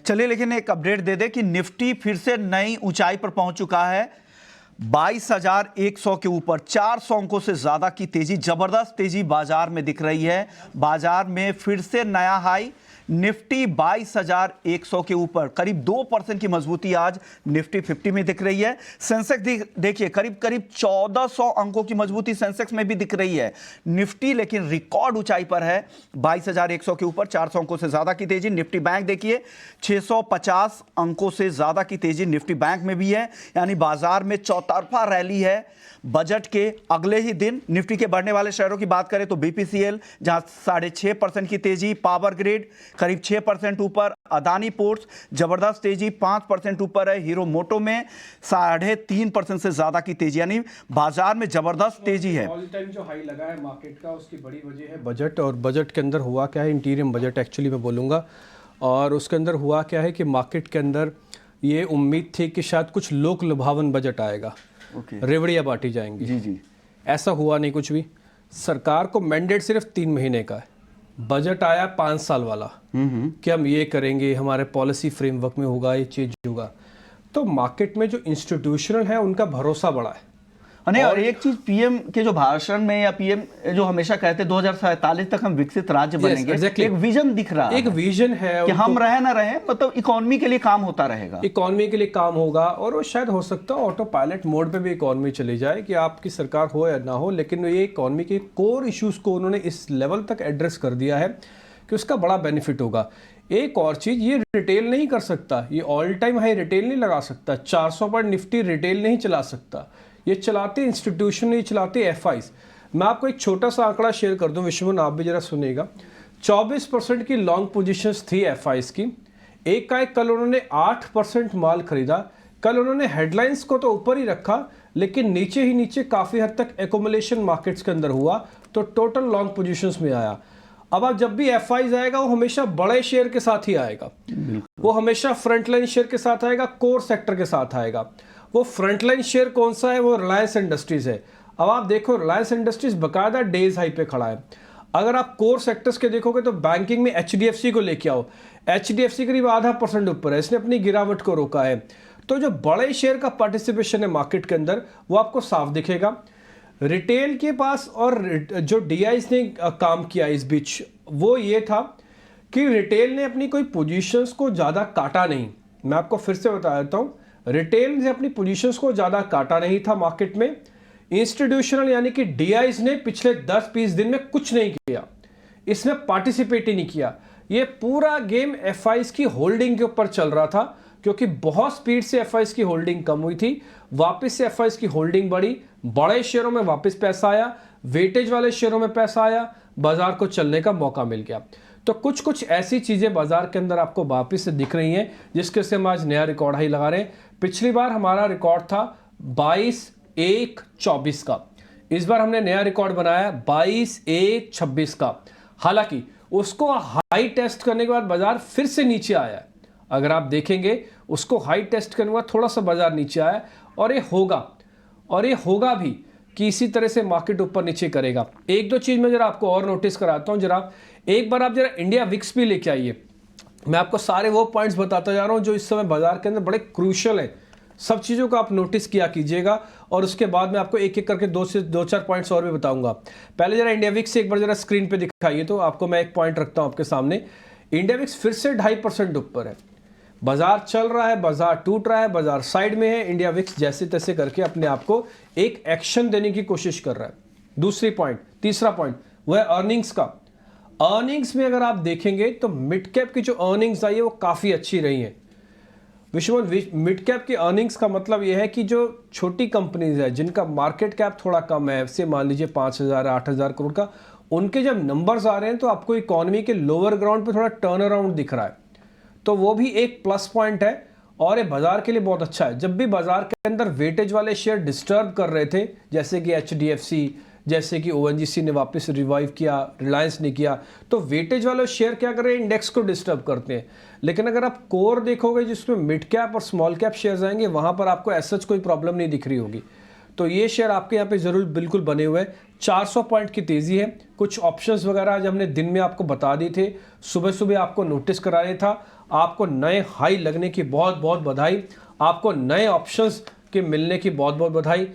चलिए लेकिन एक अपडेट दे दे कि निफ्टी फिर से नई ऊंचाई पर पहुंच चुका है 22,100 के ऊपर। 400 अंकों से ज्यादा की तेजी, जबरदस्त तेजी बाजार में दिख रही है। बाजार में फिर से नया हाई, निफ्टी 22,100 के ऊपर, करीब 2% की मजबूती आज निफ्टी 50 में दिख रही है। सेंसेक्स देखिए करीब 1400 अंकों की मजबूती सेंसेक्स में भी दिख रही है। निफ्टी लेकिन रिकॉर्ड ऊंचाई पर है 22,100 के ऊपर, 400 अंकों से ज्यादा की तेजी। निफ्टी बैंक देखिए 650 अंकों से ज्यादा की तेजी निफ्टी बैंक में भी है। यानी बाजार में चौतरफा रैली है। बजट के अगले ही दिन निफ्टी के बढ़ने वाले शेयरों की बात करें तो बीपीसीएल जहां 6.5% की तेजी, पावर ग्रिड करीब 6% ऊपर, अदानी पोर्ट्स जबरदस्त तेजी 5% ऊपर है, हीरो मोटो में 3.5% से ज्यादा की तेजी। यानी बाजार में जबरदस्त तेजी है। ऑल टाइम जो हाई लगा है मार्केट का, उसकी बड़ी वजह है बजट। और बजट के अंदर हुआ क्या है, इंटीरियम बजट एक्चुअली मैं बोलूँगा। और उसके अंदर हुआ क्या है कि मार्केट के अंदर ये उम्मीद थी कि शायद कुछ लोक लुभावन बजट आएगा, रेवड़ियाँ बांटी जाएंगी। जी ऐसा हुआ नहीं कुछ भी। सरकार को मैंडेट सिर्फ 3 महीने का है। बजट आया 5 साल वाला कि हम ये करेंगे, हमारे पॉलिसी फ्रेमवर्क में होगा, ये चीज होगा। तो मार्केट में जो इंस्टीट्यूशनल है उनका भरोसा बढ़ा है। और एक चीज पीएम के जो भाषण में, या पीएम जो हमेशा कहते 2047 तक हम विकसित राज्य बनेंगे, एक विजन दिख रहा है। एक विजन है कि हम रहे ना रहे, मतलब इकोनॉमी के लिए काम होता रहेगा, इकोनॉमी के लिए काम होगा। और वो शायद हो सकता है ऑटो पायलट मोड पे भी इकोनॉमी चली जाए कि आपकी सरकार हो या ना हो, लेकिन ये इकोनॉमी के कोर इश्यूज को उन्होंने इस लेवल तक एड्रेस कर दिया है कि उसका बड़ा बेनिफिट होगा। एक और चीज, ये रिटेल नहीं कर सकता, ये ऑल टाइम हाई रिटेल नहीं लगा सकता। 400 पर निफ्टी रिटेल नहीं चला सकता, ये चलाते इंस्टीट्यूशन, नहीं चलाते एफआईज। मैं आपको एक छोटा सा आंकड़ा शेयर कर दूं विश्वमन, आप भी जरा सुनिएगा। 24% की लॉन्ग पोजीशंस थी एफआईज की। एक का एक कल उन्होंने 8% माल खरीदा। कल उन्होंने हेडलाइंस को तो ऊपर ही रखा, लेकिन नीचे ही नीचे काफी हद तक एक्यूमुलेशन मार्केट्स के अंदर हुआ, तो टोटल लॉन्ग पोजीशंस में आया। अब आप जब भी एफआईज आएगा वो हमेशा बड़े शेयर के साथ ही आएगा, वो हमेशा फ्रंटलाइन शेयर के साथ आएगा, कोर सेक्टर के साथ आएगा। वो फ्रंटलाइन शेयर कौन सा है, वो रिलायंस इंडस्ट्रीज है। अब आप देखो रिलायंस इंडस्ट्रीज बकायदा डेज हाई पे खड़ा है। अगर आप कोर सेक्टर्स के देखोगे तो बैंकिंग में एचडीएफसी को लेके आओ, एचडीएफसी करीब 0.5% ऊपर है, इसने अपनी गिरावट को रोका है। तो जो बड़े शेयर का पार्टिसिपेशन है मार्केट के अंदर वो आपको साफ दिखेगा। रिटेल के पास और जो डीआईज ने काम किया इस बीच, वो ये था कि रिटेल ने अपनी कोई पोजीशंस को ज़्यादा काटा नहीं। मैं आपको फिर से बता देता हूँ, रिटेल ने अपनी पोजीशंस को ज़्यादा काटा नहीं था मार्केट में। इंस्टीट्यूशनल यानी कि डीआईज ने पिछले 10-20 दिन में कुछ नहीं किया, इसमें पार्टिसिपेट ही नहीं किया। ये पूरा गेम एफआईज की होल्डिंग के ऊपर चल रहा था, क्योंकि बहुत स्पीड से एफआईज की होल्डिंग कम हुई थी, वापस से एफआईज की होल्डिंग बढ़ी, बड़े शेयरों में वापस पैसा आया, वेटेज वाले शेयरों में पैसा आया, बाजार को चलने का मौका मिल गया। तो कुछ कुछ ऐसी चीजें बाजार के अंदर आपको वापस से दिख रही हैं, जिसके से हम आज नया रिकॉर्ड हाई लगा रहे हैं। पिछली बार हमारा रिकॉर्ड था 22,124 का, इस बार हमने नया रिकॉर्ड बनाया 22,126 का। हालांकि उसको हाई टेस्ट करने के बाद बाजार फिर से नीचे आया। अगर आप देखेंगे उसको हाई टेस्ट करने के बाद थोड़ा सा बाजार नीचे आया, और ये होगा भी कि इसी तरह से मार्केट ऊपर नीचे करेगा। एक दो चीज मैं जरा आपको और नोटिस कराता हूं। जरा एक बार आप जरा इंडिया विक्स भी लेके आइए। मैं आपको सारे वो पॉइंट्स बताता जा रहा हूं जो इस समय बाजार के अंदर बड़े क्रूशियल है। सब चीजों को आप नोटिस किया कीजिएगा, और उसके बाद मैं आपको एक एक करके 2-4 पॉइंट्स और भी बताऊंगा। पहले जरा इंडिया विक्स एक बार जरा स्क्रीन पे दिखाइए, तो आपको मैं एक पॉइंट रखता हूं आपके सामने। इंडिया विक्स फिर से 2.5% ऊपर है। बाजार चल रहा है, बाजार टूट रहा है, बाजार साइड में है। इंडिया विक्स जैसे तैसे करके अपने आप को एक एक्शन देने की कोशिश कर रहा है। तीसरा पॉइंट वो है अर्निंग्स का। अर्निंग्स में अगर आप देखेंगे तो मिड कैप की जो अर्निंग्स आई है वो काफी अच्छी रही है। विश्वमन, मिड कैप की अर्निंग्स का मतलब यह है कि जो छोटी कंपनीज है जिनका मार्केट कैप थोड़ा कम है, से मान लीजिए 5,000-8,000 करोड़ का, उनके जब नंबर्स आ रहे हैं तो आपको इकोनॉमी के लोअर ग्राउंड पे थोड़ा टर्न अराउंड दिख रहा है, तो वो भी एक प्लस पॉइंट है और ये बाजार के लिए बहुत अच्छा है। जब भी बाजार के अंदर वेटेज वाले शेयर डिस्टर्ब कर रहे थे, जैसे कि एचडीएफसी, जैसे कि ओएनजीसी ने वापस रिवाइव किया, रिलायंस ने किया, तो वेटेज वाले शेयर क्या कर रहे हैं, इंडेक्स को डिस्टर्ब करते हैं। लेकिन अगर आप कोर देखोगे जिसमें मिड कैप और स्मॉल कैप शेयर्स आएंगे, वहां पर आपको ऐसा कोई प्रॉब्लम नहीं दिख रही होगी। तो ये शेयर आपके यहाँ पे जरूर बिल्कुल बने हुए हैं। 400 पॉइंट की तेजी है। कुछ ऑप्शंस वगैरह आज हमने दिन में आपको बता दिए थे, सुबह सुबह आपको नोटिस कराया था। आपको नए हाई लगने की बहुत बहुत बधाई, आपको नए ऑप्शंस के मिलने की बहुत बहुत बधाई।